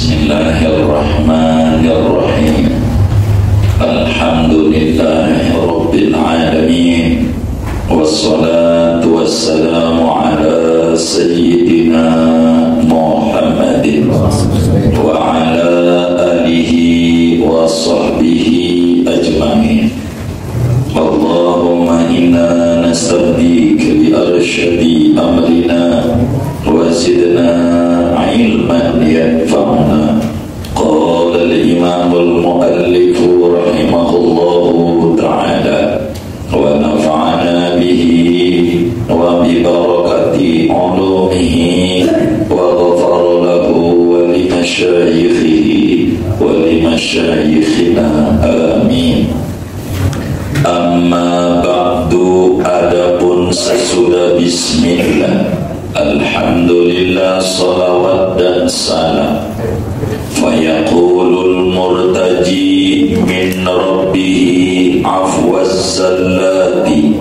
Bismillahirrahmanirrahim. Alhamdulillahi Rabbil Alamin. Wassalatu wassalamu ala Sayyidina Muhammadin wa ala alihi wa sahbihi ajma'in. Allahumma inna nastabdika bi arsyadi amrina wa zidna ilman yanfa'una. Qala al-imam al-muallif rahimahullahu ta'ala wa nafa'ana bihi wa bi barakati ulumihi wa ghafara lahu wa li masyayikhihi wa li masyayikhina amin. Amma ba'du, adapun sesudah bismillah, alhamdulillah, salawat dan salam. Fayaqulul murtaji min rabbihi afwaz zallati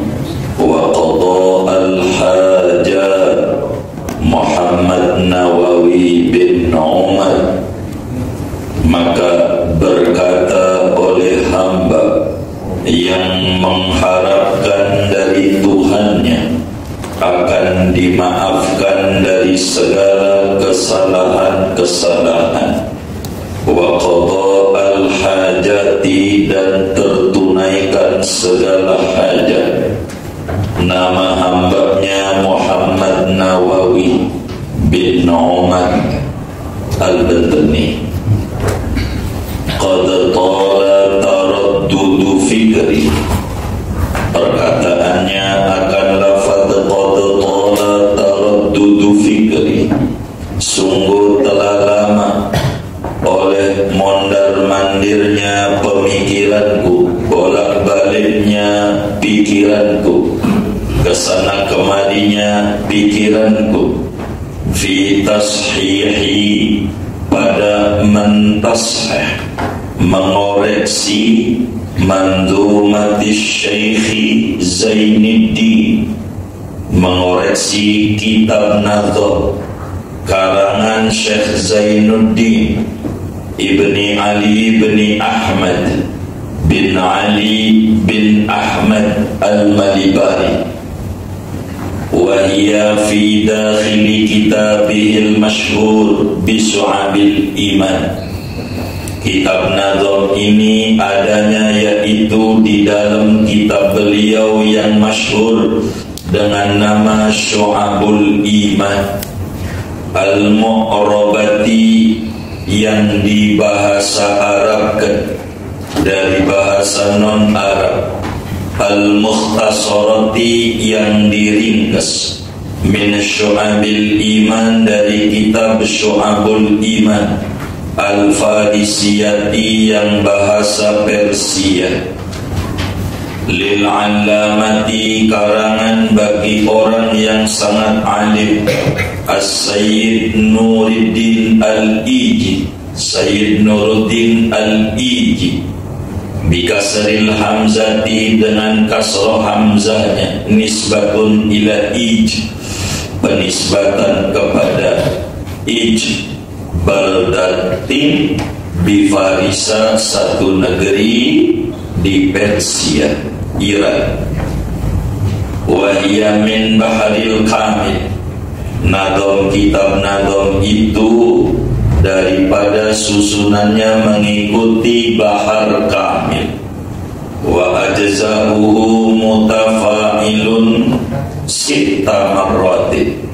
wa qada'al hajat Muhammad Nawawi bin Umar. Maka berkata oleh hamba yang mengharapkan dari Tuhannya akan dimaafkan dari segala kesalahan-kesalahan, wa qada'al hajati, dan tertunaikan segala hajat. Nama hambanya Muhammad Nawawi bin Umar Al-Bantani. Qad tala taraddudu fikri, perkataannya akan lafaz qad tala taraddudu fikri, sungguh telah lama oleh mondar-mandirnya pemikiranku, bolak-baliknya pikiranku, kesana kemarinya pikiranku, fi tashihi, pada mentashih, mengoreksi manzumatis Syekhi Zainuddin, mengoreksi kitab Nadham karangan Syekh Zainuddin Ibni Ali bin Ahmad bin Ali bin Ahmad Al-Malibari. Wahia fi dakhili kitabihil masyhur bisu'abil iman. Kitab Nadham ini adanya yaitu di dalam kitab beliau yang masyhur dengan nama Syu'abul Iman, Al-Mu'rabati, yang dibahasa Arabkan dari bahasa non-Arab, Al-Mukhtasarati, yang diringkas, min Syu'abil Iman, dari kitab Syu'abul Iman, Al-Farisiyati, yang bahasa Persia, Lil-Allamati, karangan bagi orang yang sangat alim, As-Sayyid Nuruddin Al-Iji, Sayyid Nuruddin Al-Iji, bikasril hamzati, dengan kasroh hamzahnya, nisbatun ila ij, penisbatan kepada ij, baldatin bifarisa, satu negeri di Persia, Iran. Wahia min baharil kamil, Nadham, kitab Nadham itu daripada susunannya mengikuti bahar kamil. Wa ajza'uhu mutafa'ilun sitta marratin,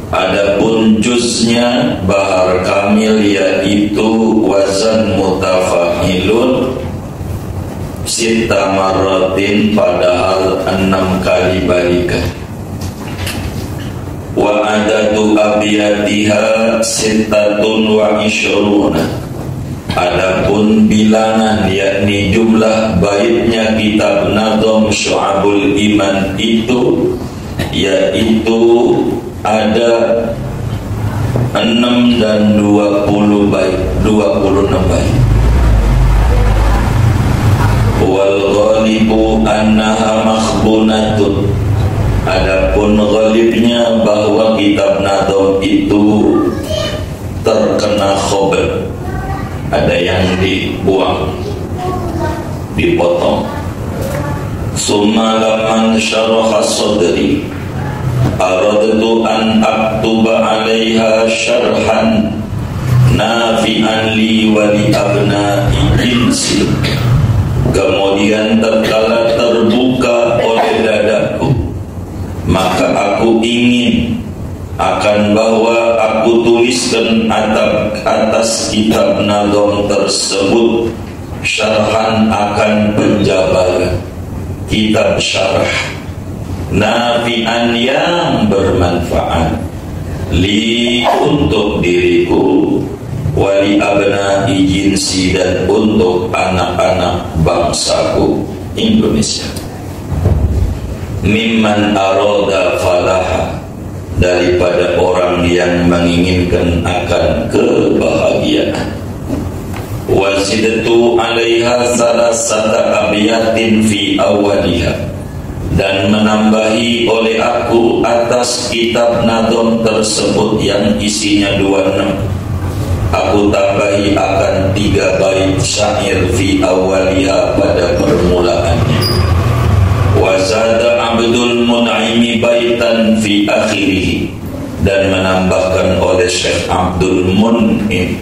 adapun juznya bahar kamil yaitu wazan mutafa'ilun sitta marratin, padahal 6 kali balikan. Wa adadu abiyatiha sittatun wa ishruna, adapun bilangan yakni jumlah baitnya kitab Nadham Syu'abul Iman itu yaitu ada 6 dan 20 bait, 26 bait. Wal ghalibu annaha makhbunatun, adapun ghalibnya bahwa kitab Nadham itu terkena khobar, ada yang dibuang, dipotong. Summa laman syaraha sadri aradtu an aktuba 'alaiha syarhan nafi'an li wa li abna'i jinsi. Kemudian tatkala terbuka oleh dadaku, maka aku ingin akan bahwa aku tuliskan atas kitab nazam tersebut syarhan akan penjabaran, kitab syarah nafi'an yang bermanfaat li untuk diriku, wali abna'i jinsi dan untuk anak-anak bangsaku Indonesia. Mimman arada falaha, daripada orang yang menginginkan akan kebahagiaan. Wazidtu 'alaiha salasata abyatin fi awwaliha, dan menambahi oleh aku atas kitab nazam tersebut yang isinya 26, aku tambahi akan 3 bait syair fi awwaliha pada permulaannya. Wazada Abdul Mun'imi baitan fi akhirih, dan menambahkan oleh Syekh Abdul Mun'im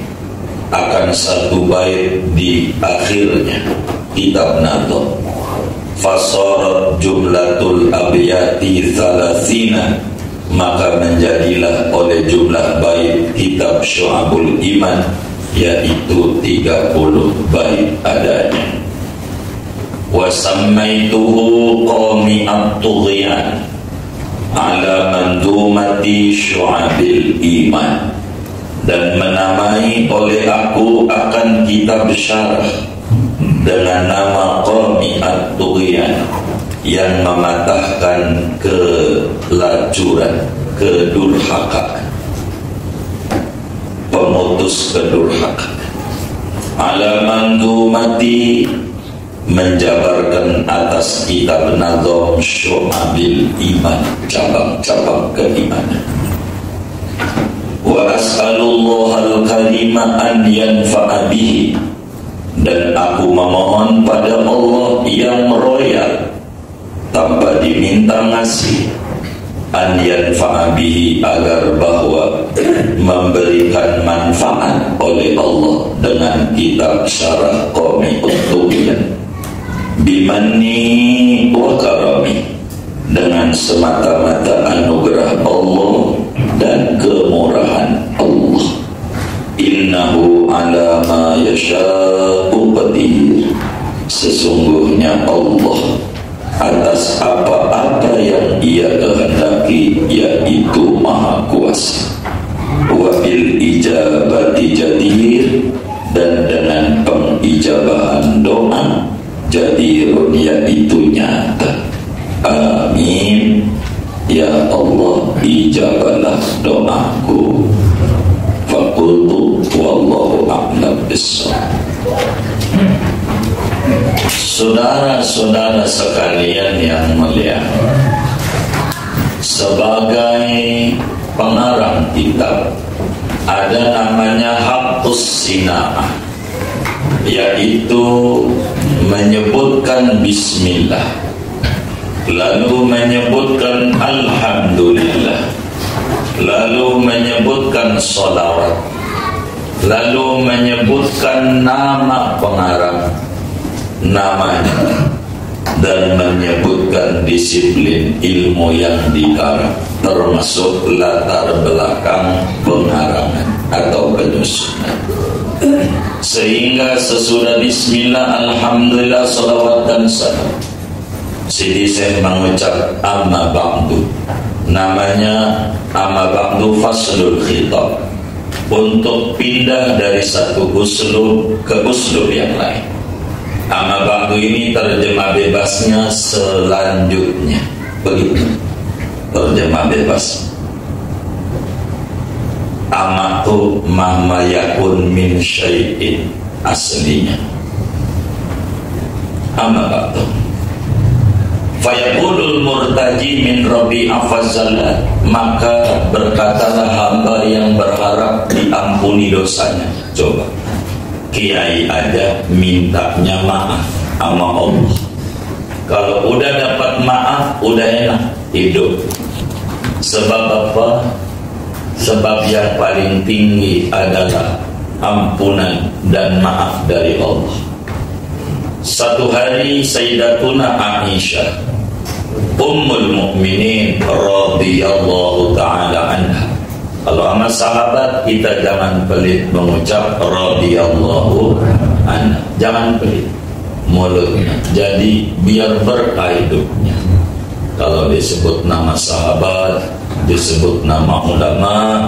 akan 1 bait di akhirnya kitab nazam. Fasarat jumlatul abyati 30, maka menjadilah oleh jumlah bait kitab Syu'abul Iman yaitu 30 bait adanya. Wa sammaituhu qawmi at-tughyan ala mandumati Syu'abil Iman, dan menamai oleh aku akan kitab syarah dengan nama qawmi at-tughyan, yang mematahkan kelacuran, kedurhakaan, pemutus kedurhakaan. Ala mandumati, menjabarkan atas kitab nazam Syu'abil Iman, cabang-cabang keimanan. Wa as'alullahal karima an yanfa'a bihi, dan aku memohon pada Allah yang royal tanpa diminta ngasih, an yanfa'a bihi, agar bahwa memberikan manfaat oleh Allah dengan kitab syarah qawmi at-tughyan, bimanni wa karami, dengan semata-mata anugerah Allah dan kemurahan Allah. Innahu ala ma yasha'u qadir, sesungguhnya Allah atas apa-apa yang Ia kehendaki yaitu Maha Kuasa. Wa bil ijabati jadir, dan dengan pengijabahan doa jadirun, yaitu nyata. Amin. Ya Allah, ijabalah doaku. Faqultu wallahu a'lam bissawab. Saudara-saudara sekalian yang mulia, sebagai pengarang kitab ada namanya Haqqus Sina'ah, yaitu menyebutkan bismillah, lalu menyebutkan alhamdulillah, lalu menyebutkan sholawat, lalu menyebutkan nama pengarang, namanya, dan menyebutkan disiplin ilmu yang dikarang, termasuk latar belakang pengarangan atau penyusunan. Sehingga sesudah bismillah, alhamdulillah, sholawat dan salam, Sidi Syekh mengucap amma ba'du, namanya amma ba'du faslul khitab, untuk pindah dari satu uslub ke uslub yang lain. Amma ba'du ini terjemah bebasnya selanjutnya, begitu terjemah bebas. Amma tu mahma yakun min syai'in, aslinya amma ba'du. Fayaqulul murtaji min Rabbi afazzalah, maka berkatalah hamba yang berharap diampuni dosanya. Coba, kiai aja mintanya maaf sama Allah. Kalau udah dapat maaf, udah enak hidup. Sebab apa? Sebab yang paling tinggi adalah ampunan dan maaf dari Allah. Satu hari Sayyidatuna Aisyah Ummul Mukminin radhiyallahu ta'ala anha. Kalau sama sahabat kita jangan pelit mengucap radhiyallahu anha. Jangan pelit mulutnya. Jadi biar berkah hidupnya. Kalau disebut nama sahabat, disebut nama ulama,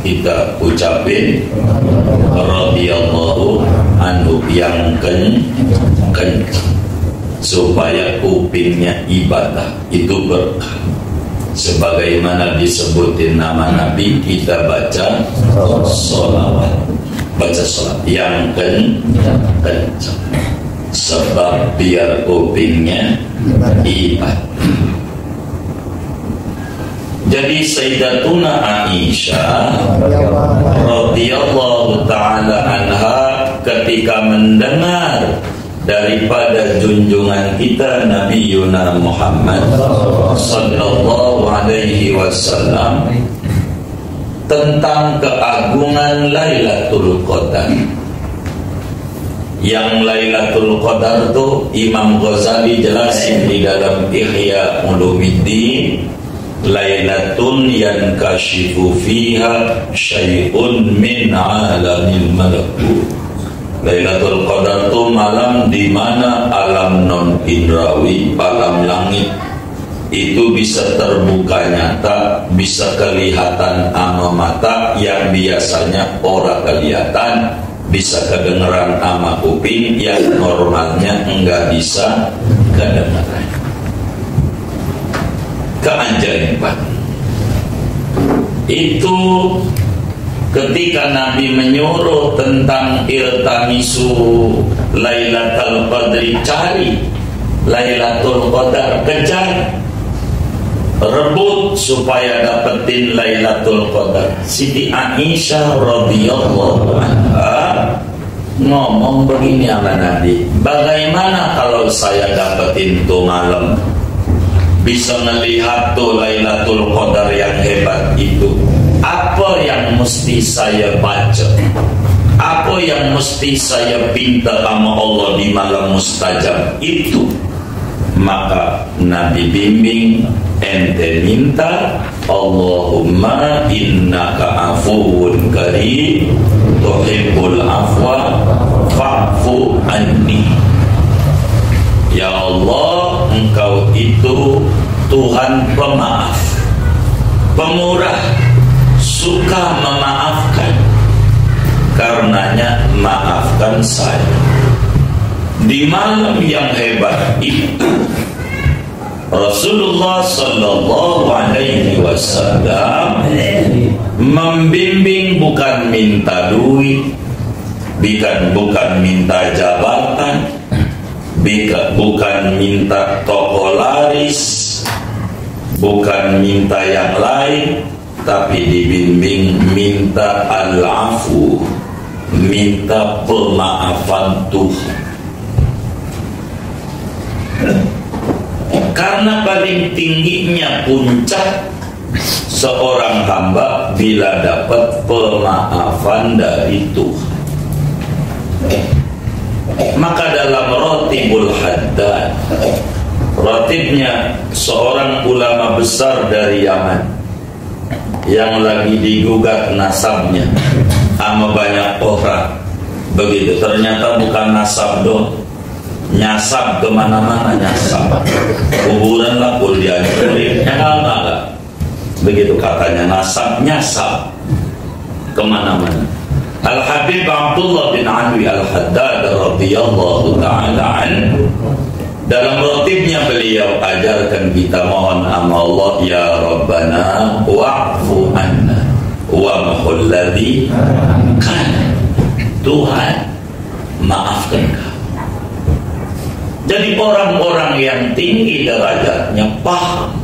kita ucapin radhiyallahu anhu yang kencang supaya kupingnya ibadah itu berkah. Sebagaimana disebutin nama Nabi, kita baca sholawat, baca sholat yang kencang sebab biar kupingnya ibadah. Jadi Sayyidatuna Aisyah radhiyallahu ta'ala anha ketika mendengar daripada junjungan kita Nabi Yuna Muhammad sallallahu alaihi wasallam tentang keagungan Lailatul Qadar. Yang Lailatul Qadar itu Imam Ghazali jelasin di dalam Ihya Ulumuddin, Lailatun yankashifu fiha syai'un min alamil malakut. Lailatul Qadar itu malam di mana alam non indrawi, alam langit itu bisa terbuka nyata, bisa kelihatan ama mata yang biasanya ora kelihatan, bisa kedengeran ama kuping yang normalnya enggak bisa kedengeran. Keajaiban itu ketika Nabi menyuruh tentang iltamisu Lailatul Qadri, cari Lailatul Qadar, kejar, rebut supaya dapetin Lailatul Qadar. Siti Aisyah radhiyallahu anha ngomong begini sama Nabi, bagaimana kalau saya dapetin tuh malam, bisa melihat tuh Lailatul Qadar yang hebat itu, apa yang mesti saya baca, apa yang mesti saya pinta sama Allah di malam mustajab itu? Maka Nabi bimbing, ente minta, Allahumma innaka afuwun karim tuhibbul afwa fa'fu anni. Ya Allah, engkau itu Tuhan pemaaf, pemurah, suka memaafkan. Karenanya maafkan saya. Di malam yang hebat itu Rasulullah sallallahu alaihi wasallam membimbing, bukan minta duit, bukan minta jabatan, bukan minta toko laris, bukan minta yang lain, tapi dibimbing minta al-afu, minta pemaafan Tuhan. Karena paling tingginya puncak seorang hamba bila dapat pemaafan dari Tuhan. Maka dalam Ratibul Haddad, ratibnya seorang ulama besar dari Yaman yang lagi digugat nasabnya sama banyak orang, begitu ternyata bukan nasab dong, nyasab kemana-mana, nyasab kuburan lah kuliah enggak, begitu katanya, nasab nyasab kemana-mana. Al-Habib Abdullah bin Alwi Al-Haddad radhiyallahu ta'ala anhu, dalam ratibnya beliau ajarkan kita mohon sama Allah, ya Rabbana wa'fu anna wa mahul ladzi kana. Tuhan, maafkan kami. Jadi orang-orang yang tinggi derajatnya paham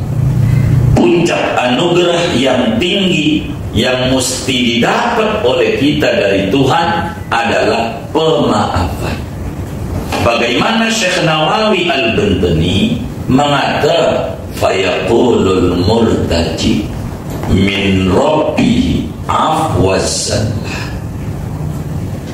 puncak puncak anugerah yang tinggi yang mesti didapat oleh kita dari Tuhan adalah pemaafan. Bagaimana Syekh Nawawi Al-Bantani mengatakan, fayaqulul murtaji min rabbihi afwazallah,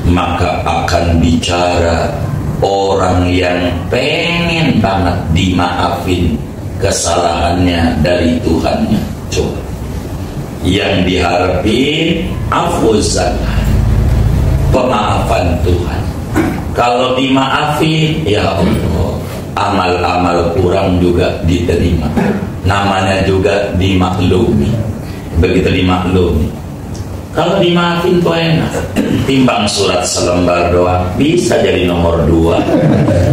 maka akan bicara orang yang pengen banget dimaafin kesalahannya dari Tuhannya. Coba, yang diharapin afwazallah, pemaafan Tuhan. Kalau dimaafin, ya Allah, amal-amal kurang juga diterima, namanya juga dimaklumi. Begitu dimaklumi, kalau dimaafin tuh enak, timbang surat selembar doang bisa jadi nomor 2.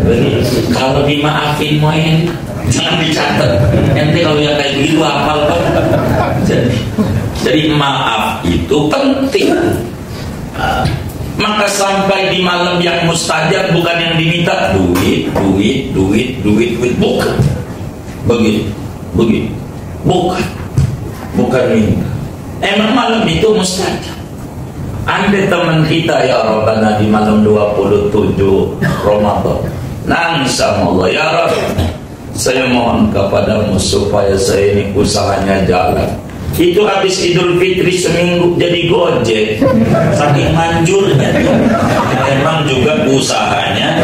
Begitu. Kalau dimaafin mau enak, jangan dicatat. Nanti kalau yang kayak begitu hafal kan. Jadi maaf itu penting. Maka sampai di malam yang mustajab bukan yang diminta duit, bukan. Begitu. Bukan minta. Emang malam itu mustajab. Andai teman kita, ya Rabbana, di malam 27 Ramadan nangis sama Allah, ya Rabb, saya mohon kepadamu supaya saya ini usahanya jalan. Itu habis Idul Fitri seminggu jadi gojek, saking manjurnya. Memang juga usahanya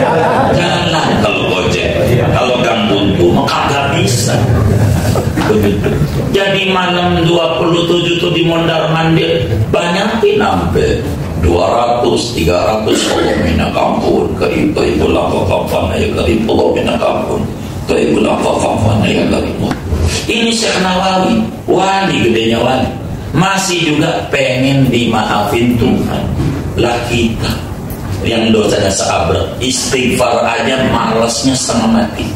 jalan kalau gojek. Kalau Kang Buntu maka gak bisa. Begitu. Jadi malam 27 itu di mondar mandir banyakin sampai 200, 300. Allah mina kampun, ibu lapa kapan ya karib, Allah mina kampun, ibu lapa kapan ya karib. Ini Syekh Nawawi, wali gedenya wali, masih juga pengen dimaafin Tuhan. Lah kita yang dosanya seabrek, istighfar aja malesnya setengah mati.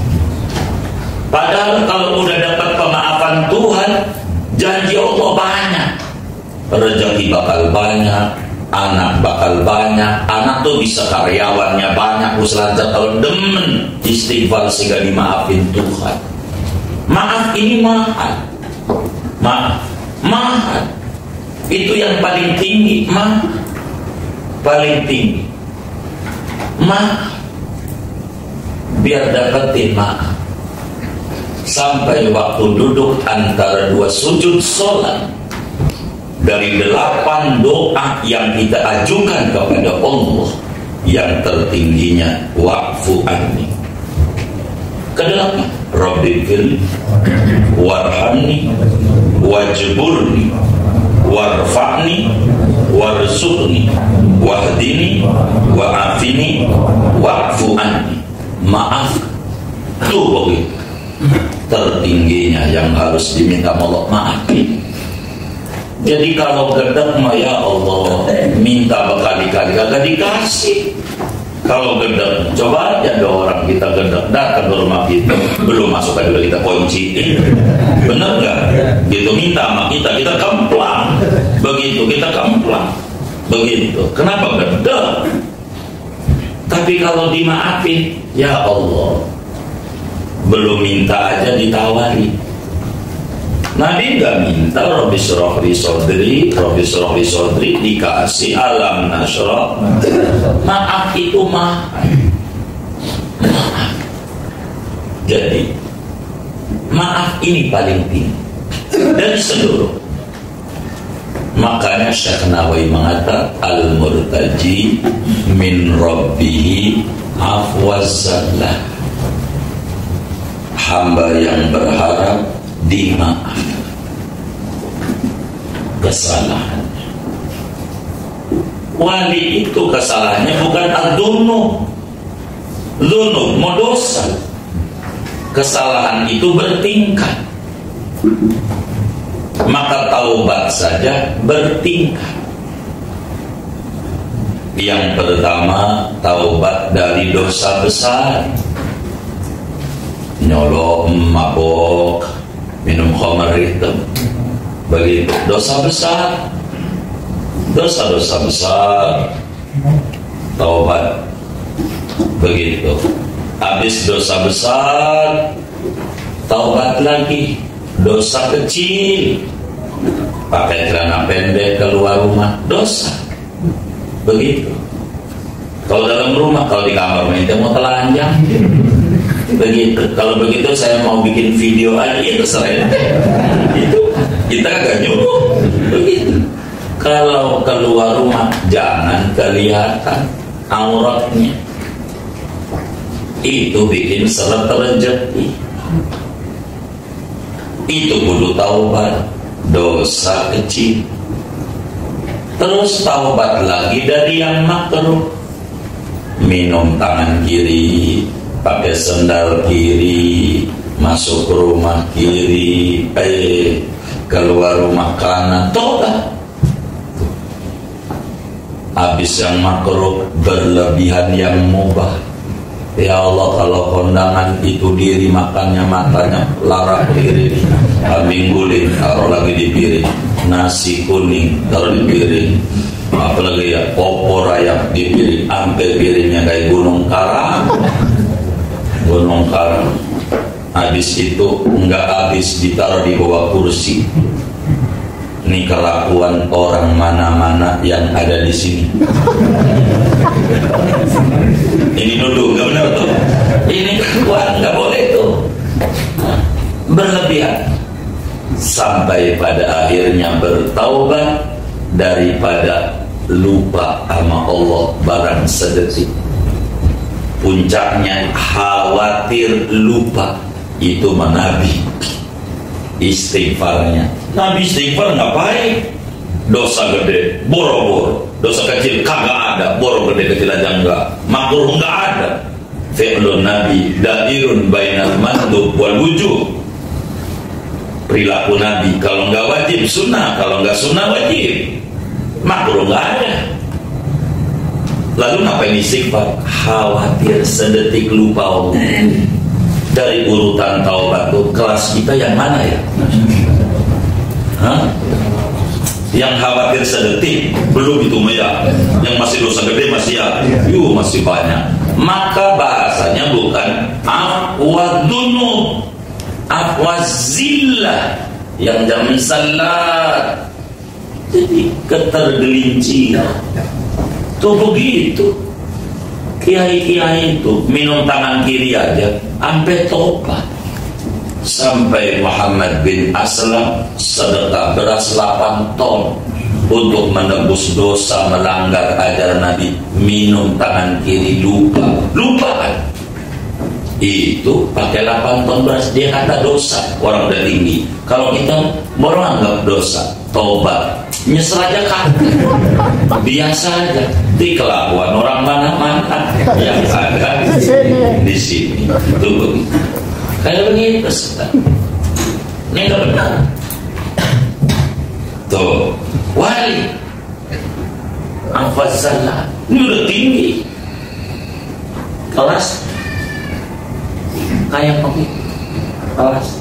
Padahal kalau udah dapat pemaafan Tuhan, janji Allah banyak, rezeki bakal banyak, anak bakal banyak. Anak tuh bisa karyawannya banyak, uslancar kalau demen istighfar sehingga dimaafin Tuhan. Maaf ini mahal. Mahal. Itu yang paling tinggi, paling tinggi. Biar dapetin maaf. Sampai waktu duduk antara 2 sujud sholat, dari 8 doa yang kita ajukan kepada Allah, yang tertingginya wa'fu anni. Kedelapan, Rabbi firli warhamni wajburni warfa'ni warzuqni wahdini wa'afini wa'fu anni. Maaf, tuh begitu tertingginya yang harus diminta Allah, maafin. Jadi kalau gedek mah ya Allah minta berkali-kali kagak dikasih. Kalau gedek, coba aja ada orang kita gedek datang ke rumah kita, belum masuk aja kita kunci. Bener nggak? Gitu minta sama kita kemplang. Begitu kita kemplang. Begitu. Kenapa gedek? Tapi kalau dimaafin, ya Allah, belum minta aja ditawari. Nabi gak minta Rabbi syrah li sodri, dikasih alam nasrah. Maaf itu maaf. Jadi maaf ini paling tinggi dari seluruh. Makanya Syekh Nawawi mengatakan al-murtaji min rabbihi afwazallah, hamba yang berharap dimaaf kesalahannya. Wali itu kesalahannya bukan ad-dunub, mau dosa. Kesalahan itu bertingkat, maka taubat saja bertingkat. Yang pertama, taubat dari dosa besar, nyolok, mabok, minum khamar itu, begitu dosa besar, dosa-dosa besar, taubat. Begitu habis dosa besar, taubat lagi, dosa kecil. Pakai celana pendek keluar rumah, dosa. Begitu. Kalau dalam rumah, kalau di kamar minta mau telanjang, begitu. Kalau begitu saya mau bikin video aja, itu selain itu kita agak nyuruh. Begitu. Kalau keluar rumah jangan kelihatan auratnya. Itu bikin seret rezeki. Itu kudu taubat, dosa kecil. Terus taubat lagi dari yang makruh. Minum tangan kiri, pakai sendal kiri, masuk rumah kiri, keluar rumah kanan, taubat. Habis yang makruh, berlebihan yang mubah. Ya Allah, kalau kondangan itu diri makannya larak diri, kambing guling taruh lagi di piring, nasi kuning taruh di piring, apalagi ya opor ayam di piring, sampai piringnya kayak gunung karang. Habis itu enggak habis ditaruh di bawah kursi. Ini kelakuan orang mana-mana yang ada di sini. Ini dulu nggak benar tuh. Ini kelakuan nggak boleh tuh. Berlebihan sampai pada akhirnya bertaubat daripada lupa sama Allah barang sedetik. Puncaknya khawatir lupa, itu Nabi istighfarnya. Nabi istighfar ngapain? Dosa gede, boro-boro. Dosa kecil kagak ada, boro gede kecil aja enggak. Makruh enggak ada. Fi'lun Nabi dairun bainal mandub wal wujub. Perilaku Nabi kalau enggak wajib sunnah, kalau enggak sunnah wajib. Makruh enggak ada. Lalu ngapain istighfar? Khawatir sedetik lupa Allah. Dari urutan taubat tuh kelas kita yang mana ya? Hah? Yang khawatir sedetik belum itu ya. Yang masih dosa gede masih ya, masih banyak. Maka bahasanya bukan afwadunub, afwazillah yang jamin salat. Jadi ketergelinciran. Tuh begitu. Kiai-kiai itu minum tangan kiri aja sampai tobat. Sampai Muhammad bin Aslam sedekah beras 8 ton untuk menebus dosa melanggar ajaran Nabi. Minum tangan kiri, lupa kan? Itu pakai 8 ton beras, dia kata dosa, orang udah tinggi. Kalau kita baru anggap dosa, tobat, nyesel aja kan? Biasa aja. Di kelakuan orang mana-mana yang ada di sini. Itu begitu. Kayak begitu, ini nggak benar. Tuh, wali, anfasalah, ini udah tinggi, kelas, kayak begitu, kelas.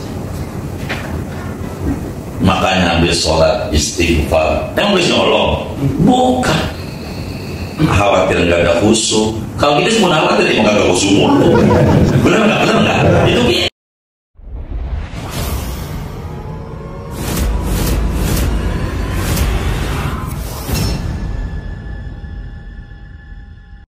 Makanya habis sholat istighfar, yang boleh nyolong, bukan. Khawatir nggak ada khusyuk. Kalau kita semua khawatir, emang nggak ada khusyuk. Benar nggak? Itu